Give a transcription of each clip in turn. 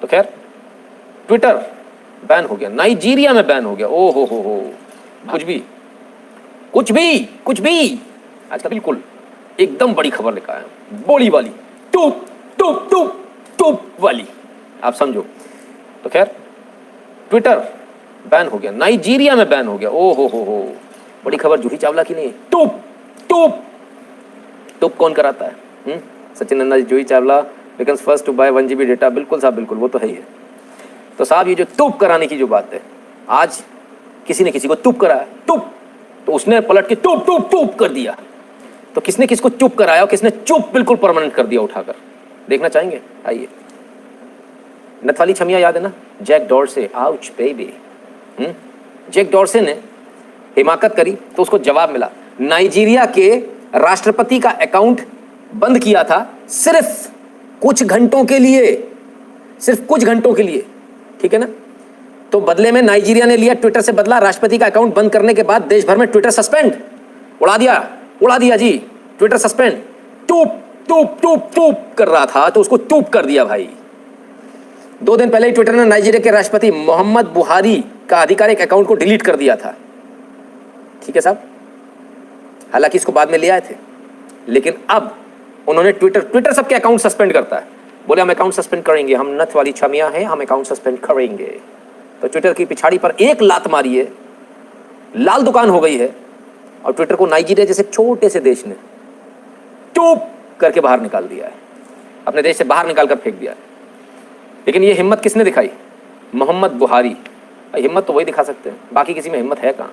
तो खैर Twitter ban हो गया, नाइजीरिया में बैन हो गया। ओ हो, कुछ भी कुछ भी आज बिल्कुल एकदम बड़ी खबर लिखा है, बोली वाली, टूप टूप टूप टूप वाली, आप समझो। तो खैर ट्विटर बैन हो गया, नाइजीरिया में बैन हो गया। ओ हो, बड़ी खबर जूही चावला की नहीं है। टूप टूप टूप कौन कराता है? Sachin Nanda ji, Juhi Chawla becomes first to buy 1 GB data. बिल्कुल साहब, बिल्कुल, वो तो है ही है। तो साहब ये जो टूप कराने की जो बात है, आज किसी ने किसी को टूप कराया, टूप, तो उसने पलट के टूप टूप टूप कर दिया। तो किसने किसको चुप कराया और किसने चुप बिल्कुल परमानेंट कर दिया उठाकर, देखना चाहेंगे? आइए। नथवाली छमिया याद है ना, Jack Dorsey, ouch baby. Jack Dorsey ने हिमाकत करी तो उसको जवाब मिला। नाइजीरिया के राष्ट्रपति का अकाउंट बंद किया था सिर्फ कुछ घंटों के लिए, सिर्फ कुछ घंटों के लिए, ठीक है ना। तो बदले में नाइजीरिया ने लिया ट्विटर से बदला। राष्ट्रपति का अकाउंट बंद करने के बाद देश भर में ट्विटर सस्पेंड, उड़ा दिया जी, ट्विटर सस्पेंड। टूप टूप टूप टूप कर रहा था तो उसको टूप कर दिया भाई। 2 दिन पहले ही ट्विटर ने नाइजीरिया के राष्ट्रपति मोहम्मद बुहारी का आधिकारिक अकाउंट को डिलीट कर दिया था, ठीक है साहब। हालांकि इसको बाद में ले आए थे, लेकिन अब उन्होंने ट्विटर सबके अकाउंट सस्पेंड करता है। बोले हम अकाउंट सस्पेंड करेंगे, हम नथ वाली छमिया हैं, हम अकाउंट सस्पेंड करेंगे। तो ट्विटर की पिछाड़ी पर एक लात मारी है, लाल दुकान हो गई है, और ट्विटर को नाइजीरिया जैसे छोटे से देश ने टूप करके बाहर निकाल दिया है, अपने देश से बाहर निकाल कर फेंक दिया है। लेकिन ये हिम्मत किसने दिखाई? मोहम्मद बुहारी। हिम्मत तो वही दिखा सकते हैं, बाकी किसी में हिम्मत है कहाँ?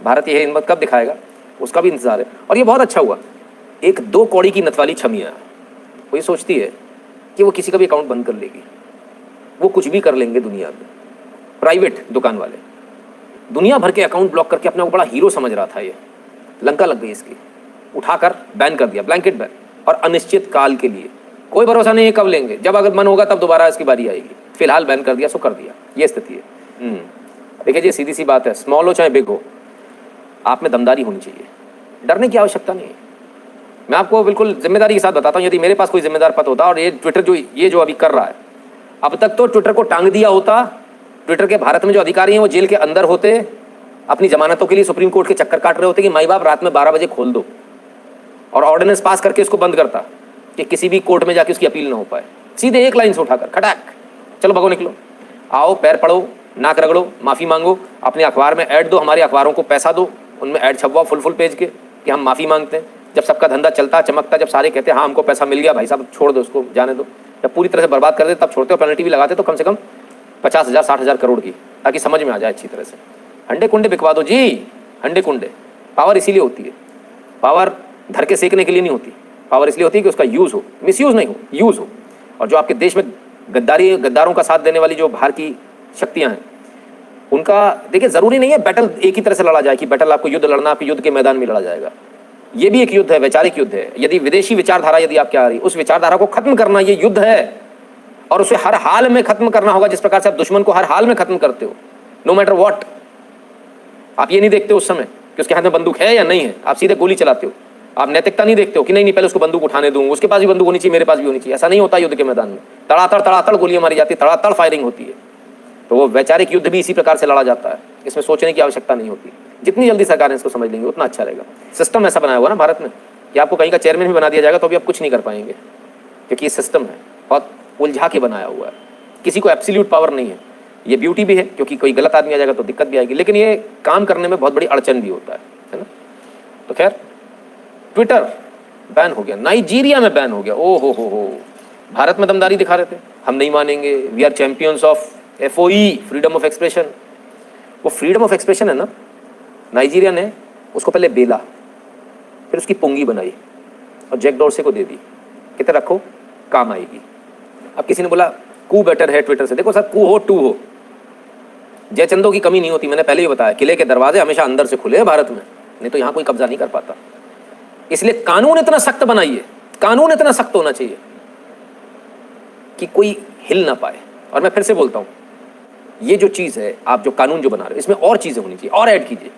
भारत ये हिम्मत कब दिखाएगा, उसका भी इंतजार है। और ये बहुत अच्छा हुआ, एक 2 कौड़ी की नथवाली छमिया वो ये सोचती है कि वो किसी का भी अकाउंट बंद कर लेगी, वो कुछ भी कर लेंगे दुनिया में। प्राइवेट दुकान वाले दुनिया भर के अकाउंट ब्लॉक करके अपने को बड़ा हीरो समझ रहा था। ये लंका लग गई इसकी, उठाकर बैन कर दिया, ब्लैंकेट बैन, और अनिश्चित काल के लिए। कोई भरोसा नहीं है कब लेंगे, जब अगर मन होगा तब दोबारा इसकी बारी आएगी। फिलहाल बैन कर दिया सो कर दिया, ये स्थिति है। देखिए जी, सीधी सी बात है, स्मॉल हो चाहे बिग हो, आप में दमदारी होनी चाहिए, डरने की आवश्यकता नहीं है। मैं आपको बिल्कुल जिम्मेदारी के साथ बताता हूँ, यदि मेरे पास कोई जिम्मेदार पद होता और ये ट्विटर जो अभी कर रहा है, अब तक तो ट्विटर को टांग दिया होता। ट्विटर के भारत में जो अधिकारी हैं वो जेल के अंदर होते, अपनी जमानतों के लिए सुप्रीम कोर्ट के चक्कर काट रहे होते कि माई बाप रात में 12 बजे खोल दो, और ऑर्डिनेंस पास करके उसको बंद करता कि किसी भी कोर्ट में जाके उसकी अपील ना हो पाए। सीधे एक लाइन से उठाकर खटाक, चलो भगो निकलो, आओ पैर पड़ो, नाक रगड़ो, माफ़ी मांगो, अपने अखबार में ऐड दो, हमारे अखबारों को पैसा दो, उनमें ऐड छपवाओ फुल पेज के कि हम माफ़ी मांगते हैं। जब सबका धंधा चलता चमकता, जब सारे कहते हैं हाँ हमको पैसा मिल गया, भाई साहब छोड़ दो उसको, जाने दो। जब पूरी तरह से बर्बाद कर दे तब छोड़ते हो, पेनल्टी भी लगाते तो कम से कम 50,000 60,000 करोड़ की, ताकि समझ में आ जाए अच्छी तरह से। अंडे कुंडे बिकवा दो जी, अंडे कुंडे। पावर इसीलिए होती है, पावर धर के सेकने के लिए नहीं होती, पावर इसलिए होती है कि उसका यूज़ हो, मिसयूज़ नहीं हो, यूज़ हो। और जो आपके देश में गद्दारों का साथ देने वाली जो बाहर की शक्तियाँ हैं, उनका देखिए ज़रूरी नहीं है बैटल एक ही तरह से लड़ा जाए कि बैटल आपको युद्ध लड़ना, आप युद्ध के मैदान में लड़ा जाएगा। ये भी एक युद्ध है, वैचारिक युद्ध है। यदि विदेशी विचारधारा यदि आपके आ रही, उस विचारधारा को खत्म करना ये युद्ध है, और उसे हर हाल में खत्म करना होगा। जिस प्रकार से आप दुश्मन को हर हाल में खत्म करते हो, नो मैटर व्हाट। आप ये नहीं देखते उस समय कि उसके हाथ में बंदूक है या नहीं है, आप सीधे गोली चलाते हो। आप नैतिकता नहीं देखते हो कि नहीं पहले उसको बंदूक उठाने दूं, उसके पास भी बंदूक होनी चाहिए, मेरे पास भी होनी चाहिए। ऐसा नहीं होता युद्ध के मैदान में। तड़ातड़ गोलियां मारी जाती है, तड़ातड़ फायरिंग होती है। तो वो वैचारिक युद्ध भी इसी प्रकार से लड़ा जाता है, इसमें सोचने की आवश्यकता नहीं होती। जितनी जल्दी सरकार इसको समझ लेंगे उतना अच्छा रहेगा। सिस्टम ऐसा बनाया हुआ ना भारत में कि आपको कहीं का चेयरमैन भी बना दिया जाएगा तो भी आप कुछ नहीं कर पाएंगे, क्योंकि ये सिस्टम है बहुत उलझा के बनाया हुआ है। किसी को एब्सोल्यूट पावर नहीं है। ये ब्यूटी भी है, क्योंकि कोई गलत आदमी आ जाएगा तो दिक्कत भी आएगी, लेकिन ये काम करने में बहुत बड़ी अड़चन भी होता है ना। तो खैर ट्विटर बैन हो गया, नाइजीरिया में बैन हो गया। ओ हो, भारत में दमदारी दिखा रहे थे, हम नहीं मानेंगे, we are champions of FOE, freedom of expression. वो फ्रीडम ऑफ एक्सप्रेशन है ना, नाइजीरिया ने उसको पहले बेला, फिर उसकी पुंगी बनाई और जैक डॉर्से को दे दी, कहते रखो काम आएगी। अब किसी ने बोला कू बेटर है ट्विटर से। देखो सर, कू हो टू हो, जयचंदों की कमी नहीं होती। मैंने पहले ही बताया, किले के दरवाजे हमेशा अंदर से खुले हैं भारत में, नहीं तो यहाँ कोई कब्जा नहीं कर पाता। इसलिए कानून इतना सख्त बनाइए, कानून इतना सख्त होना चाहिए कि कोई हिल ना पाए। और मैं फिर से बोलता हूँ, ये जो चीज़ है, आप जो कानून जो बना रहे हो, इसमें और चीज़ें होनी चाहिए, और ऐड कीजिए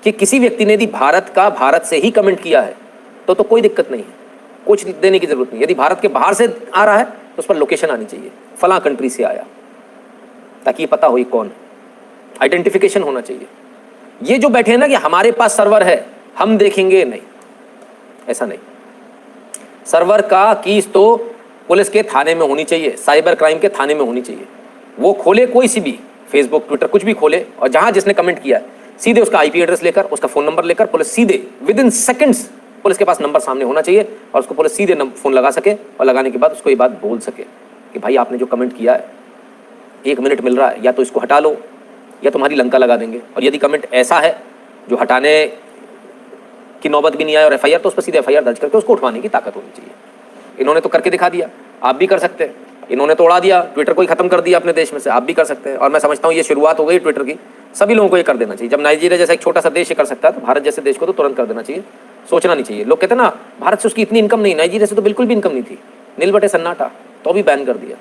कि किसी व्यक्ति ने यदि भारत से ही कमेंट किया है तो कोई दिक्कत नहीं है, कुछ देने की जरूरत नहीं। यदि भारत के बाहर से आ रहा है तो उस पर लोकेशन आनी चाहिए, फलां कंट्री से आया, ताकि ये पता हो ये कौन है, आइडेंटिफिकेशन होना चाहिए। ये जो बैठे हैं ना कि हमारे पास सर्वर है हम देखेंगे, नहीं, ऐसा नहीं। सर्वर का कीज तो पुलिस के थाने में होनी चाहिए, साइबर क्राइम के थाने में होनी चाहिए। वो खोले कोई सी भी, फेसबुक, ट्विटर, कुछ भी खोले, और जहां जिसने कमेंट किया है सीधे उसका आईपी एड्रेस लेकर, उसका फोन नंबर लेकर पुलिस सीधे विद इन सेकंड्स, पुलिस के पास नंबर सामने होना चाहिए और उसको पुलिस सीधे फोन लगा सके, और लगाने के बाद उसको ये बात बोल सके कि भाई आपने जो कमेंट किया है 1 मिनट मिल रहा है, या तो इसको हटा लो या तुम्हारी लंका लगा देंगे। और यदि कमेंट ऐसा है जो हटाने की नौबत भी नहीं आए और एफआईआर, तो उस पर सीधे एफआईआर दर्ज करके उसको उठवाने की ताकत होनी चाहिए। इन्होंने तो करके दिखा दिया, आप भी कर सकते हैं। इन्होंने तो उड़ा दिया, ट्विटर को ही खत्म कर दिया अपने देश में से, आप भी कर सकते हैं। और मैं समझता हूँ ये शुरुआत हो गई ट्विटर की, सभी लोगों को ये कर देना चाहिए। जब नाइजीरिया जैसा एक छोटा सा देश ये कर सकता है, तो भारत जैसे देश को तो तुरंत कर देना चाहिए, सोचना नहीं चाहिए। लोग कहते हैं ना भारत से उसकी इतनी इनकम नहीं, नाइजीरिया से तो बिल्कुल भी इनकम नहीं थी, नील बटे सन्नाटा, तो भी बैन कर दिया।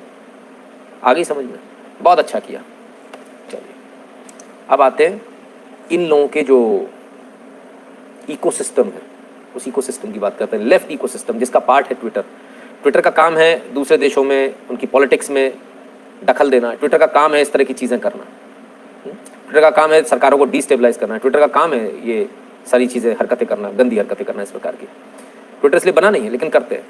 आगे समझ में, बहुत अच्छा किया। चलिए अब आते हैं इन लोगों के जो इकोसिस्टम है, उस इकोसिस्टम की बात करते हैं। लेफ्ट इकोसिस्टम जिसका पार्ट है ट्विटर। ट्विटर का काम है दूसरे देशों में उनकी पॉलिटिक्स में दखल देना, ट्विटर का काम है इस तरह की चीज़ें करना, ट्विटर का काम है सरकारों को डिस्टेबलाइज करना, ट्विटर का काम है ये सारी चीज़ें, हरकतें करना, गंदी हरकतें करना इस प्रकार की। ट्विटर इसलिए बना नहीं है लेकिन करते हैं।